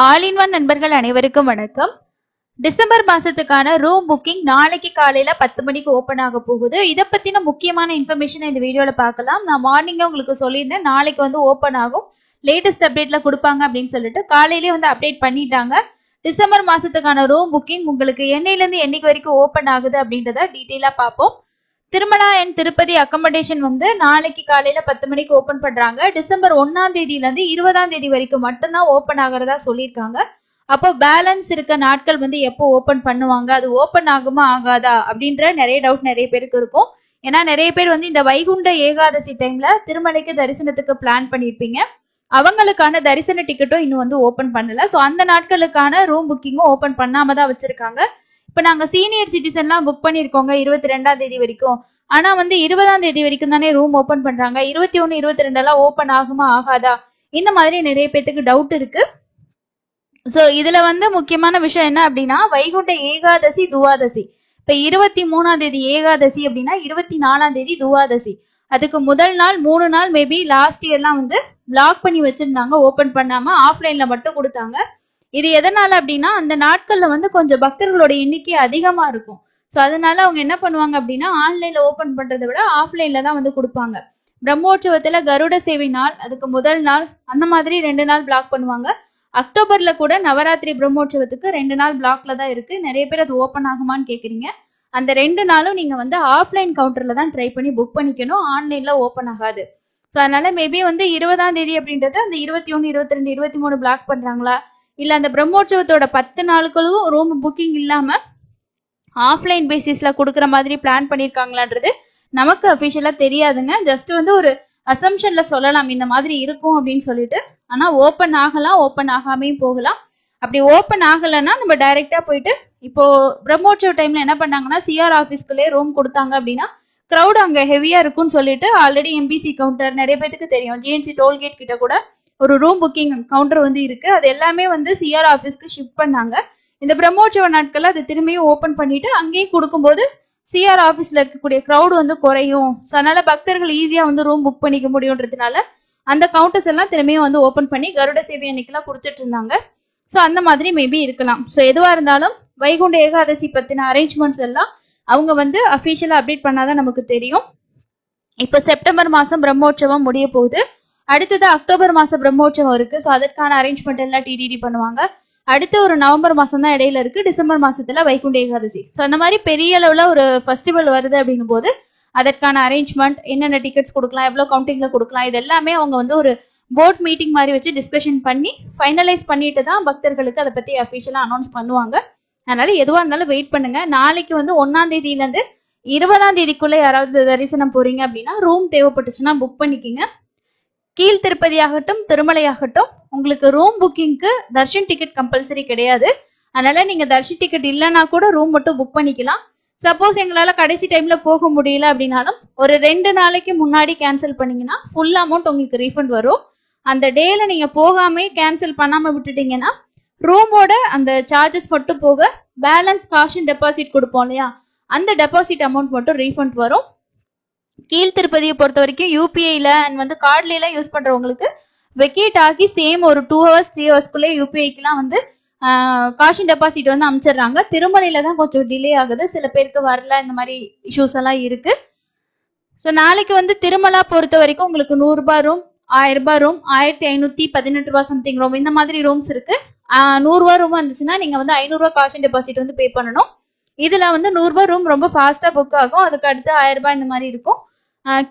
All in one நண்பர்கள் அனைவருக்கும் வணக்கம். டிசம்பர் மாசத்துக்கான ரூம் புக்கிங் நாளைக்கு காலையில 10 மணிக்கு ஓபன் ஆக போகுது. இதை பத்தின முக்கியமான இன்ஃபர்மேஷன் இந்த வீடியோல பார்க்கலாம். நான் மார்னிங் உங்களுக்கு சொல்லியிருந்தேன் நாளைக்கு வந்து ஓபன் ஆகும், லேட்டஸ்ட் அப்டேட்ல கொடுப்பாங்க அப்படின்னு சொல்லிட்டு காலையிலேயே வந்து அப்டேட் பண்ணிட்டாங்க. டிசம்பர் மாசத்துக்கான ரூம் புக்கிங் உங்களுக்கு என்னையில இருந்து என்னைக்கு வரைக்கும் ஓபன் ஆகுது அப்படின்றத டீட்டெயிலா பார்ப்போம். திருமலா அண்ட் திருப்பதி அக்கமடேஷன் வந்து நாளைக்கு காலையில 10 மணிக்கு ஓபன் பண்றாங்க. டிசம்பர் 1ஆம் தேதியில இருந்து 20ஆம் தேதி வரைக்கும் மட்டும்தான் ஓபன் ஆகிறதா சொல்லியிருக்காங்க. அப்போ பேலன்ஸ் இருக்க நாட்கள் வந்து எப்போ ஓபன் பண்ணுவாங்க, அது ஓபன் ஆகுமா ஆகாதா அப்படின்ற நிறைய டவுட் நிறைய பேருக்கு இருக்கும். ஏன்னா நிறைய பேர் வந்து இந்த வைகுண்ட ஏகாதசி டைம்ல திருமலைக்கு தரிசனத்துக்கு பிளான் பண்ணியிருப்பீங்க. அவங்களுக்கான தரிசன டிக்கெட்டும் இன்னும் வந்து ஓபன் பண்ணல. ஸோ அந்த நாட்களுக்கான ரூம் புக்கிங்கும் ஓபன் பண்ணாம தான் வச்சிருக்காங்க. இப்ப நாங்க சீனியர் சிட்டிசன்லாம் புக் பண்ணிருக்கோங்க 22ஆம் தேதி வரைக்கும். ஆனா வந்து 20ஆம் தேதி வரைக்கும் தானே ரூம் ஓபன் பண்றாங்க. 21, 22 எல்லாம் ஓபன் ஆகுமா ஆகாதா, இந்த மாதிரி நிறைய பேத்துக்கு டவுட் இருக்கு. சோ இதுல வந்து முக்கியமான விஷயம் என்ன அப்படின்னா, வைகுண்ட ஏகாதசி துவாதசி. இப்ப 23ஆம் தேதி ஏகாதசி அப்படின்னா 24ஆம் தேதி துவாதசி. அதுக்கு முதல் நாள் 3 நாள் மேபி லாஸ்ட் இயர்லாம் வந்து பிளாக் பண்ணி வச்சிருந்தாங்க, ஓபன் பண்ணாம ஆஃப்லைன்ல மட்டும் கொடுத்தாங்க. இது எதனால அப்படின்னா, அந்த நாட்கள்ல வந்து கொஞ்சம் பக்தர்களோட எண்ணிக்கை அதிகமா இருக்கும். ஸோ அதனால அவங்க என்ன பண்ணுவாங்க அப்படின்னா, ஆன்லைன்ல ஓபன் பண்றதை விட ஆஃப்லைன்ல தான் வந்து கொடுப்பாங்க. பிரம்மோற்சவத்துல கருட சேவை நாள், அதுக்கு முதல் நாள், அந்த மாதிரி 2 நாள் பிளாக் பண்ணுவாங்க. அக்டோபர்ல கூட நவராத்திரி பிரம்மோற்சவத்துக்கு 2 நாள் பிளாக்ல தான் இருக்கு. நிறைய பேர் அது ஓபன் ஆகுமான்னு கேக்குறீங்க. அந்த 2 நாளும் நீங்க வந்து ஆஃப்லைன் கவுண்டர்ல தான் ட்ரை பண்ணி புக் பண்ணிக்கணும், ஆன்லைன்ல ஓபன் ஆகாது. ஸோ அதனால மேபி வந்து 20ஆம் தேதி அப்படின்றது அந்த 21, 22, 23 பிளாக் பண்றாங்களா, இல்ல அந்த பிரம்மோற்சவத்தோட 10 நாளுக்குள்ளும் ரூம் புக்கிங் இல்லாம ஆஃப்லைன் பேசிஸ்ல கொடுக்குற மாதிரி பிளான் பண்ணிருக்காங்களான்றது நமக்கு அபிஷியலா தெரியாதுங்க. ஜஸ்ட் வந்து ஒரு அசம்ஷன்ல சொல்லலாம் இந்த மாதிரி இருக்கும் அப்படின்னு சொல்லிட்டு. ஆனா ஓபன் ஆகலாம், ஓபன் ஆகாமையும் போகலாம். அப்படி ஓபன் ஆகலைன்னா நம்ம டைரக்டா போயிட்டு, இப்போ பிரம்மோற்சவ டைம்ல என்ன பண்ணாங்கன்னா சிஆர் ஆஃபீஸ்க்குள்ளே ரூம் கொடுத்தாங்க அப்படின்னா கிரௌட் அங்க ஹெவியா இருக்கும்னு சொல்லிட்டு ஆல்ரெடி எம்பிசி கவுண்டர் நிறைய பேருக்கு தெரியும், ஜிஎன்சி டோல்கேட் கிட்ட கூட ஒரு ரூம் புக்கிங் கவுண்டர் வந்து இருக்கு. அது எல்லாமே வந்து சிஆர் ஆஃபீஸ்க்கு ஷிஃப்ட் பண்ணாங்க. இந்த பிரம்மோற்சவ நாட்கள்ல அது திரும்பியும் ஓபன் பண்ணிட்டு அங்கேயும் கொடுக்கும்போது சிஆர் ஆஃபீஸ்ல இருக்கக்கூடிய கிரௌட் வந்து குறையும். ஸோ அதனால பக்தர்கள் ஈஸியா வந்து ரூம் புக் பண்ணிக்க முடியும்ன்றதுனால அந்த கவுண்டர்ஸ் எல்லாம் திரும்பியும் வந்து ஓபன் பண்ணி கருட சேவை அன்னைக்கெல்லாம் கொடுத்துட்டு இருந்தாங்க. ஸோ அந்த மாதிரி மேபி இருக்கலாம். ஸோ எதுவா இருந்தாலும் வைகுண்ட ஏகாதசி பத்தின அரேஞ்ச்மெண்ட்ஸ் எல்லாம் அவங்க வந்து அஃபிஷியலா அப்டேட் பண்ணாதான் நமக்கு தெரியும். இப்போ செப்டம்பர் மாசம் பிரம்மோற்சவம் முடிய போகுது. அடுத்தது அக்டோபர் மாசம் பிரம்மோற்சவம் இருக்கு. ஸோ அதற்கான அரேஞ்ச்மெண்ட் எல்லாம் டிடிடி பண்ணுவாங்க. அடுத்து ஒரு நவம்பர் மாசம் தான் இடையில இருக்கு, டிசம்பர் மாசத்துல வைகுண்ட ஏகாதசி. ஸோ அந்த மாதிரி பெரிய அளவுல ஒரு ஃபெஸ்டிவல் வருது அப்படின்னும் போது அதற்கான அரேஞ்ச்மெண்ட், என்னென்ன டிக்கெட்ஸ் கொடுக்கலாம், எவ்வளவு கவுண்டிங்ல கொடுக்கலாம், இது எல்லாமே அவங்க வந்து ஒரு போர்ட் மீட்டிங் மாதிரி வச்சு டிஸ்கஷன் பண்ணி ஃபைனலைஸ் பண்ணிட்டு தான் பக்தர்களுக்கு அதை பத்தி அஃபிஷியலா அனௌன்ஸ் பண்ணுவாங்க. அதனால எதுவா இருந்தாலும் வெயிட் பண்ணுங்க. நாளைக்கு வந்து 1ஆம் தேதியில இருந்து 20ஆம் தேதிக்குள்ள யாராவது தரிசனம் போறீங்க அப்படின்னா ரூம் தேவைப்பட்டுச்சுன்னா புக் பண்ணிக்கிங்க. கீழ் திருப்பதி ஆகட்டும் திருமலை ஆகட்டும் உங்களுக்கு ரூம் புக்கிங்க்கு தர்ஷன் டிக்கெட் கம்பல்சரி கிடையாது. அதனால நீங்க தர்ஷன் டிக்கெட் இல்லைன்னா கூட ரூம் மட்டும் புக் பண்ணிக்கலாம். சப்போஸ் எங்களால கடைசி டைம்ல போக முடியல அப்படின்னாலும் ஒரு 2 நாளைக்கு முன்னாடி கேன்சல் பண்ணீங்கன்னா ஃபுல் அமௌண்ட் உங்களுக்கு ரீஃபண்ட் வரும். அந்த டேல நீங்க போகாம கேன்சல் பண்ணாம விட்டுட்டீங்கன்னா ரூமோட அந்த சார்ஜஸ் மட்டும் போக பேலன்ஸ் காஷன் டெபாசிட் கொடுப்போம் இல்லையா, அந்த டெபாசிட் அமௌண்ட் மட்டும் ரீஃபண்ட் வரும். கீழ் திருப்பதியை பொறுத்த வரைக்கும் யூபிஐல அண்ட் வந்து கார்ட்ல எல்லாம் யூஸ் பண்றவங்களுக்கு வெக்கேட் ஆகி சேம் ஒரு 2 hours 3 hours யூபிஐக்குலாம் வந்து காஷன் டெபாசிட் வந்து அமைச்சிடுறாங்க. திருமலையில தான் கொஞ்சம் டிலே ஆகுது, சில பேருக்கு வரல, இந்த மாதிரி இஷ்யூஸ் எல்லாம் இருக்கு. ஸோ நாளைக்கு வந்து திருமலா பொறுத்த வரைக்கும் உங்களுக்கு 100 ரூபாய் ரூம், 1000 ரூபாய் ரூம், 1518 ரூபாய் சம்திங் ரூம், இந்த மாதிரி ரூம்ஸ் இருக்கு. 100 ரூபாய் ரூம் வந்துச்சுன்னா நீங்க வந்து 500 ரூபாய் காஷன் டெபாசிட் வந்து பே பண்ணணும். இதுல வந்து 100 ரூபாய் ரூம் ரொம்ப ஃபாஸ்டா புக் ஆகும், அதுக்கு அடுத்து 1000 ரூபாய் இந்த மாதிரி இருக்கும்.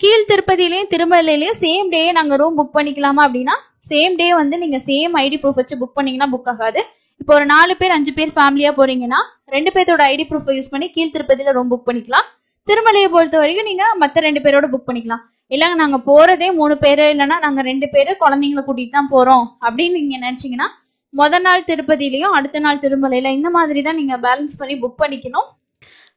கீழ் திருப்பதியிலையும் திருமலையிலையும் சேம் டே நாங்க ரூம் புக் பண்ணிக்கலாமா அப்படின்னா சேம் டே வந்து நீங்க சேம் ஐடி ப்ரூஃப் வச்சு புக் பண்ணீங்கன்னா புக் ஆகாது. இப்போ ஒரு 4 பேர் 5 பேர் ஃபேமிலியா போறீங்கன்னா 2 பேர்த்தோட ஐடி ப்ரூஃப் யூஸ் பண்ணி கீழ் திருப்பதியில ரூம் புக் பண்ணிக்கலாம். திருமலையை பொறுத்த வரைக்கும் நீங்க மற்ற 2 பேரோட புக் பண்ணிக்கலாம். இல்லைங்க நாங்க போறதே 3 பேரு, இல்லைன்னா நாங்க 2 பேரு குழந்தைங்களை கூட்டிட்டு தான் போறோம் அப்படின்னு நீங்க நினைச்சீங்கன்னா முத நாள் திருப்பதியிலையும் அடுத்த நாள் திருமலையில இந்த மாதிரி தான் நீங்க பேலன்ஸ் பண்ணி புக் பண்ணிக்கணும்.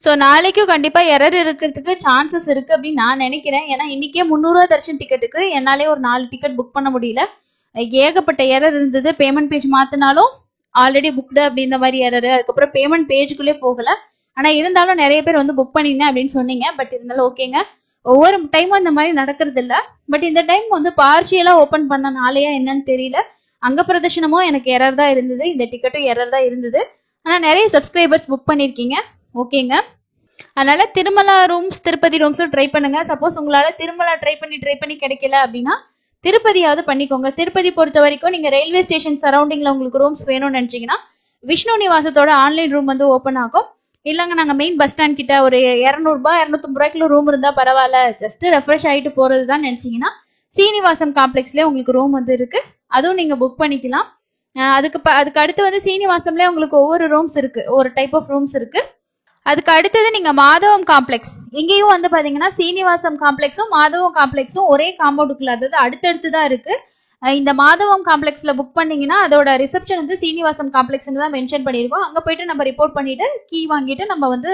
ஸோ நாளைக்கும் கண்டிப்பா எரர் இருக்கிறதுக்கு சான்சஸ் இருக்கு அப்படின்னு நான் நினைக்கிறேன். ஏன்னா இன்னைக்கே 300 ரூபா தர்ஷன் டிக்கெட்டுக்கு என்னாலே ஒரு 4 டிக்கெட் புக் பண்ண முடியல. ஏகப்பட்ட எரர் இருந்தது. பேமெண்ட் பேஜ் மாத்தினாலும் ஆல்ரெடி புக்டு அப்படின்ற மாதிரி எரர், அதுக்கப்புறம் பேமெண்ட் பேஜுக்குள்ளே போகல. ஆனா இருந்தாலும் நிறைய பேர் வந்து புக் பண்ணிருந்தேன் அப்படின்னு சொன்னீங்க. பட் இருந்தாலும் ஓகேங்க, ஒவ்வொரு டைமும் இந்த மாதிரி நடக்கிறது இல்லை. பட் இந்த டைம் வந்து பார்ஷியலா ஓபன் பண்ணனாலயா என்னன்னு தெரியல. அங்க பிரதர்ஷனமும் எனக்கு எரர் தான் இருந்தது, இந்த டிக்கெட்டும் எரர் தான் இருந்தது. ஆனா நிறைய சப்ஸ்கிரைபர்ஸ் புக் பண்ணிருக்கீங்க, ஓகேங்க. அதனால திருமலா ரூம்ஸ், திருப்பதி ரூம்ஸும் ட்ரை பண்ணுங்க. சப்போஸ் உங்களால திருமலா ட்ரை பண்ணி கிடைக்கல அப்படின்னா திருப்பதியாவது பண்ணிக்கோங்க. திருப்பதி பொறுத்த வரைக்கும் நீங்க ரயில்வே ஸ்டேஷன் சரௌண்டிங்ல உங்களுக்கு ரூம்ஸ் வேணும்னு நினைச்சீங்கன்னா விஷ்ணு நிவாசத்தோட ஆன்லைன் ரூம் வந்து ஓப்பன் ஆகும். இல்லைங்க நாங்க மெயின் பஸ் ஸ்டாண்ட் கிட்ட ஒரு 200 ரூபாய் 250 ரூபாய்க்குள்ள ரூம் இருந்தா பரவாயில்ல, ஜஸ்ட் ரெஃப்ரெஷ் ஆயிட்டு போறதுதான் நினைச்சீங்கன்னா சீனிவாசம் காம்ப்ளெக்ஸ்ல உங்களுக்கு ரூம் வந்து இருக்கு, அதுவும் நீங்க புக் பண்ணிக்கலாம். அதுக்கு அடுத்து வந்து சீனிவாசம்ல உங்களுக்கு ஒவ்வொரு ரூம்ஸ் இருக்கு, ஒரு டைப் ஆஃப் ரூம்ஸ் இருக்கு. அதுக்கு அடுத்தது நீங்க மாதவம் காம்ப்ளெக்ஸ், இங்கேயும் வந்து பாத்தீங்கன்னா சீனிவாசம் காம்ப்ளெக்ஸும் மாதவம் காம்ப்ளெக்ஸும் ஒரே காம்பவுண்டுக்குள்ள, அதாவது அடுத்தடுத்து தான் இருக்கு. இந்த மாதவம் காம்ப்ளெக்ஸ்ல புக் பண்ணீங்கன்னா அதோட ரிசப்ஷன் வந்து சீனிவாசம் காம்ப்ளெக்ஸ்னு தான் மென்ஷன் பண்ணிருக்கோம். அங்க போயிட்டு நம்ம ரிப்போர்ட் பண்ணிட்டு கீ வாங்கிட்டு நம்ம வந்து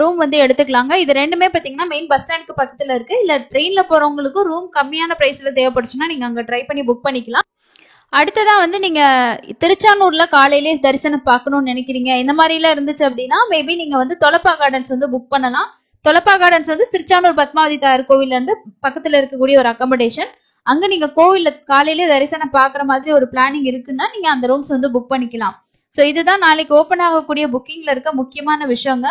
ரூம் வந்து எடுத்துக்கலாங்க. இது ரெண்டுமே பாத்தீங்கன்னா மெயின் பஸ் ஸ்டாண்டுக்கு பக்கத்துல இருக்கு. இல்ல ட்ரெயின்ல போறவங்களுக்கும் ரூம் கம்மியான பிரைஸ்ல தேவைப்படுச்சுன்னா நீங்க அங்க ட்ரை பண்ணி புக் பண்ணிக்கலாம். அடுத்ததா வந்து நீங்க திருச்சானூர்ல காலையிலே தரிசனம் பார்க்கணும்னு நினைக்கிறீங்க, இந்த மாதிரி எல்லாம் இருந்துச்சு அப்படின்னா மேபி நீங்க வந்து தொலப்பா கார்டன்ஸ் வந்து புக் பண்ணலாம். தொலப்பா கார்டன்ஸ் வந்து திருச்சானூர் பத்மாவதி தாயார் கோவில்ல இருந்து பக்கத்துல இருக்கக்கூடிய ஒரு அக்கமடேஷன். அங்க நீங்க கோவில்ல காலையிலே தரிசனம் பாக்குற மாதிரி ஒரு பிளானிங் இருக்குன்னா நீங்க அந்த ரூம்ஸ் வந்து புக் பண்ணிக்கலாம். ஸோ இதுதான் நாளைக்கு ஓப்பன் ஆகக்கூடிய புக்கிங்ல இருக்க முக்கியமான விஷயங்க.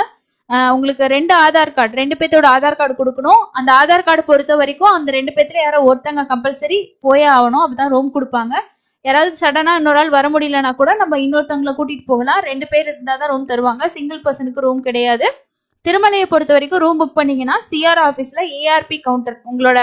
உங்களுக்கு 2 ஆதார் கார்டு, 2 பேர்த்தோட ஆதார் கார்டு கொடுக்கணும். அந்த ஆதார் கார்டு பொறுத்த வரைக்கும் அந்த 2 பேர்த்துல யாரோ ஒருத்தங்க கம்பல்சரி போயே ஆகணும், அப்பதான் ரூம் கொடுப்பாங்க. யாராவது சடனா இன்னொரு ஆள் வர முடியலன்னா கூட நம்ம இன்னொருத்தவங்களை கூட்டிட்டு போகலாம். 2 பேர் இருந்தாதான் ரூம் தருவாங்க, சிங்கிள் பர்சனுக்கு ரூம் கிடையாது. திருமலையை பொறுத்த வரைக்கும் ரூம் புக் பண்ணீங்கன்னா சிஆர் ஆஃபீஸ்ல ஏஆர்பி கவுண்டர் உங்களோட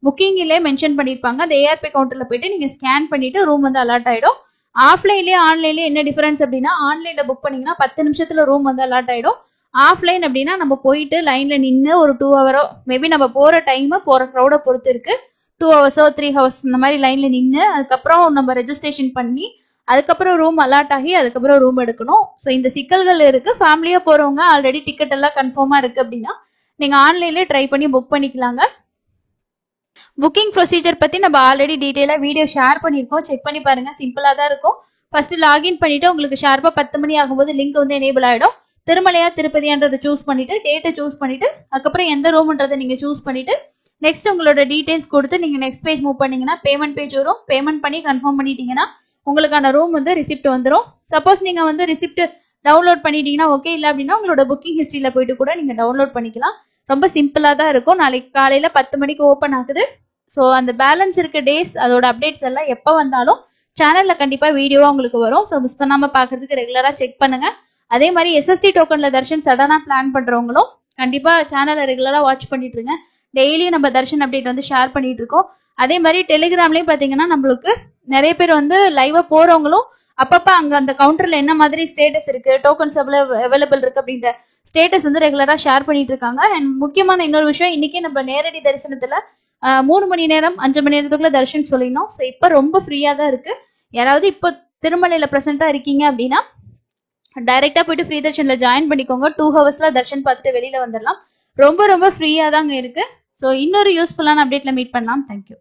புக்கிங்லேயே மென்ஷன் பண்ணிருப்பாங்க. அந்த ஏஆர்பி கவுண்டர்ல போயிட்டு நீங்க ஸ்கேன் பண்ணிட்டு ரூம் வந்து அலாட் ஆயிடும். ஆஃப்லைன்லயே ஆன்லைன்லயே என்ன டிஃபரன்ஸ் அப்படின்னா ஆன்லைன்ல புக் பண்ணீங்கன்னா 10 நிமிஷத்துல ரூம் வந்து அலாட் ஆயிடும். ஆஃப்லைன் அப்படின்னா நம்ம போயிட்டு லைன்ல நின்று ஒரு 2 ஹவரோ, மேபி நம்ம போற டைம் போற க்ரௌட பொறுத்து இருக்கு, 2 ஹவர்ஸோ 3 ஹவர்ஸ் இந்த மாதிரி லைன்ல நின்று அதுக்கப்புறம் நம்ம ரெஜிஸ்ட்ரேஷன் பண்ணி அதுக்கப்புறம் ரூம் அலாட் ஆகி அதுக்கப்புறம் ரூம் எடுக்கணும். ஸோ இந்த சிக்கல்கள் இருக்கு. ஃபேமிலியா போறவங்க ஆல்ரெடி டிக்கெட் எல்லாம் கன்ஃபார்மா இருக்கு அப்படின்னா நீங்க ஆன்லைன்ல ட்ரை பண்ணி புக் பண்ணிக்கலாங்க. புக்கிங் ப்ரொசீஜர் பத்தி நம்ம ஆல்ரெடி டீடைலா வீடியோ ஷேர் பண்ணிருக்கோம், செக் பண்ணி பாருங்க. சிம்பிளா தான் இருக்கும். ஃபர்ஸ்ட் லாகின் பண்ணிட்டு உங்களுக்கு ஷார்ப்பா 10 மணி ஆகும்போது லிங்க் வந்து எனேபிள் ஆயிடும். திருமலையா திருப்பதியான்றதை சூஸ் பண்ணிட்டு டேட்டை சூஸ் பண்ணிட்டு அதுக்கப்புறம் எந்த ரூம்ன்றதை நீங்க சூஸ் பண்ணிட்டு நெக்ஸ்ட் உங்களோட டீடைல்ஸ் கொடுத்து நீங்க நெக்ஸ்ட் பேஜ் மூவ் பண்ணீங்கன்னா பேமெண்ட் பேஜ் வரும். பேமெண்ட் பண்ணி கன்ஃபார்ம் பண்ணிட்டீங்கன்னா உங்களுக்கான ரூம் வந்து ரிசிப்ட் வந்துடும். சப்போஸ் நீங்க வந்து ரிசிப்ட் டவுன்லோட் பண்ணிட்டீங்கன்னா ஓகே, இல்லை அப்படின்னா உங்களோட புக்கிங் ஹிஸ்டரியில போயிட்டு கூட நீங்க டவுன்லோட் பண்ணிக்கலாம். ரொம்ப சிம்பிளா தான் இருக்கும். நாளைக்கு காலையில 10 மணிக்கு ஓப்பன் ஆகுது. ஸோ அந்த பேலன்ஸ் இருக்க டேஸ் அதோட அப்டேட்ஸ் எல்லாம் எப்போ வந்தாலும் சேனல்ல கண்டிப்பா வீடியோவா உங்களுக்கு வரும். ஸோ மிஸ் பண்ணாம பாக்குறதுக்கு ரெகுலரா செக் பண்ணுங்க. அதே மாதிரி எஸ்எஸ்டி டோக்கன்ல தர்ஷன் சடனா பிளான் பண்றவங்களும் கண்டிப்பா சேனலை ரெகுலரா வாட்ச் பண்ணிட்டு இருங்க. டெய்லியும் நம்ம தர்ஷன் அப்டேட் வந்து ஷேர் பண்ணிட்டு இருக்கோம். அதே மாதிரி டெலிகிராம்லயும் பாத்தீங்கன்னா நம்மளுக்கு நிறைய பேர் வந்து லைவா போறவங்களும் அப்பப்ப அங்க அந்த கவுண்டர்ல என்ன மாதிரி ஸ்டேட்டஸ் இருக்கு, டோக்கன்ஸ் அவைலபிள் இருக்கு அப்படின்ற ஸ்டேட்டஸ் வந்து ரெகுலரா ஷேர் பண்ணிட்டு இருக்காங்க. அண்ட் முக்கியமான இன்னொரு விஷயம், இன்னைக்கே நம்ம நேரடி தரிசனத்துல 3 மணி நேரம் 5 மணி நேரத்துக்குள்ள தர்ஷன் சொல்லிடணும். ஸோ இப்போ ரொம்ப ஃப்ரீயா தான் இருக்கு. யாராவது இப்போ திருமலையில பிரசென்டா இருக்கீங்க அப்படின்னா டைரக்டா போயிட்டு ஃப்ரீ தர்ஷன்ல ஜாயின் பண்ணிக்கோங்க. 2 ஹவர்ஸ்ல தர்ஷன் பார்த்துட்டு வெளியில வந்துடலாம். ரொம்ப ரொம்ப ஃப்ரீயா தாங்க இருக்கு. ஸோ இன்னொரு யூஸ்ஃபுல்லான அப்டேட்ல மீட் பண்ணலாம். தேங்க்யூ.